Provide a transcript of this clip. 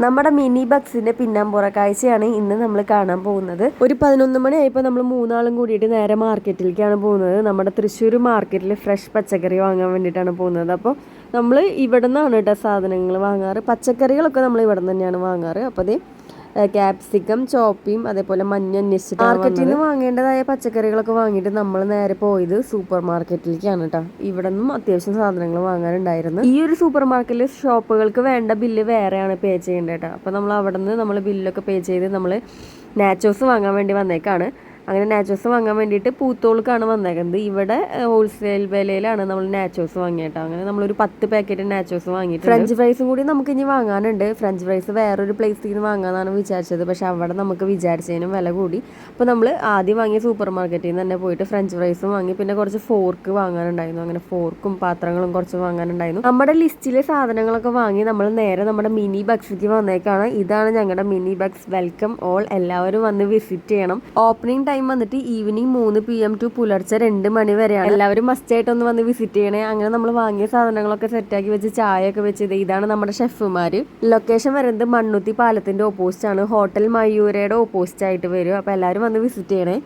നമ്മുടെ മിനി ബക്സിന്റെ പിന്നാമ്പുറ കാഴ്ചയാണ് ഇന്ന് നമ്മൾ കാണാൻ പോകുന്നത്. ഒരു 11 മണിയായപ്പോൾ നമ്മൾ മൂന്നാളും കൂടിയിട്ട് നേരെ മാർക്കറ്റിലേക്കാണ് പോകുന്നത്. നമ്മുടെ തൃശ്ശൂർ മാർക്കറ്റിൽ ഫ്രഷ് പച്ചക്കറി വാങ്ങാൻ വേണ്ടിയിട്ടാണ് പോകുന്നത്. അപ്പോൾ നമ്മൾ ഇവിടെ നിന്നാണ് കേട്ടോ സാധനങ്ങൾ വാങ്ങാറ്. പച്ചക്കറികളൊക്കെ നമ്മൾ ഇവിടെ നിന്ന് തന്നെയാണ് വാങ്ങാറ്. അപ്പോൾ അത് ക്യാപ്സിക്കം, ചോപ്പിയും അതേപോലെ മഞ്ഞ അന്വേഷിച്ചിട്ട് മാർക്കറ്റിൽ നിന്ന് വാങ്ങേണ്ടതായ പച്ചക്കറികളൊക്കെ വാങ്ങിയിട്ട് നമ്മൾ നേരെ പോയത് സൂപ്പർ മാർക്കറ്റിലേക്കാണ് കേട്ടോ. ഇവിടെ നിന്നും അത്യാവശ്യം സാധനങ്ങൾ വാങ്ങാനുണ്ടായിരുന്നു. ഈ ഒരു സൂപ്പർ മാർക്കറ്റിൽ ഷോപ്പുകൾക്ക് വേണ്ട ബില്ല് വേറെയാണ് പേ ചെയ്യേണ്ടത് കേട്ടോ. അപ്പോൾ നമ്മൾ അവിടെ നിന്ന് നമ്മൾ ബില്ലൊക്കെ പേ ചെയ്ത് നമ്മൾ നാച്ചോസ് വാങ്ങാൻ വേണ്ടി വന്നേക്കാണ്. അങ്ങനെ നാച്ചോസ് വാങ്ങാൻ വേണ്ടിയിട്ട് പൂത്തോൾക്കാണ് വന്നേക്കുന്നത്. ഇവിടെ ഹോൾസെയിൽ വിലയിലാണ് നമ്മൾ നാച്ചോസ് വാങ്ങിയിട്ടോ. അങ്ങനെ നമ്മളൊരു 10 പാക്കറ്റ് നാച്ചോസ് വാങ്ങിയിട്ട് ഫ്രഞ്ച് ഫ്രൈസും കൂടി നമുക്ക് ഇനി വാങ്ങാനുണ്ട്. ഫ്രഞ്ച് ഫ്രൈസ് വേറൊരു പ്ലേസിൽ നിന്ന് വാങ്ങാനാണ് വിചാരിച്ചത്. പക്ഷെ അവിടെ നമുക്ക് വിചാരിച്ചതിനും വില കൂടി. അപ്പോൾ നമ്മൾ ആദ്യം വാങ്ങിയ സൂപ്പർ മാർക്കറ്റിൽ നിന്ന് തന്നെ പോയിട്ട് ഫ്രഞ്ച് ഫ്രൈസും വാങ്ങി. പിന്നെ കുറച്ച് ഫോർക്ക് വാങ്ങാനുണ്ടായിരുന്നു. അങ്ങനെ ഫോർക്കും പാത്രങ്ങളും കുറച്ച് വാങ്ങാനുണ്ടായിരുന്നു. നമ്മുടെ ലിസ്റ്റിലെ സാധനങ്ങളൊക്കെ വാങ്ങി നമ്മൾ നേരെ നമ്മുടെ മിനി ബക്സിലേക്ക് വന്നേക്കാണ്. ഇതാണ് ഞങ്ങളുടെ മിനി ബക്സ്. Welcome all. എല്ലാവരും വന്ന് വിസിറ്റ് ചെയ്യണം. ഓപ്പണിംഗ് ടൈം വന്നിട്ട് ഈവനിങ് 3 PM ടു പുലർച്ചെ 2 മണി വരെയാണ്. എല്ലാവരും മസ്റ്റായിട്ടൊന്ന് വന്ന് വിസിറ്റ് ചെയ്യണേ. അങ്ങനെ നമ്മൾ വാങ്ങിയ സാധനങ്ങളൊക്കെ സെറ്റാക്കി വെച്ച് ചായയൊക്കെ വെച്ച് ഇതാണ് നമ്മുടെ ഷെഫുമാര്. ലൊക്കേഷൻ വരുന്നത് മണ്ണുത്തി പാലത്തിന്റെ ഓപ്പോസിറ്റ് ആണ്. ഹോട്ടൽ മയൂരയുടെ ഓപ്പോസിറ്റ് ആയിട്ട് വരും. അപ്പോൾ എല്ലാവരും വന്ന് വിസിറ്റ് ചെയ്യണേ.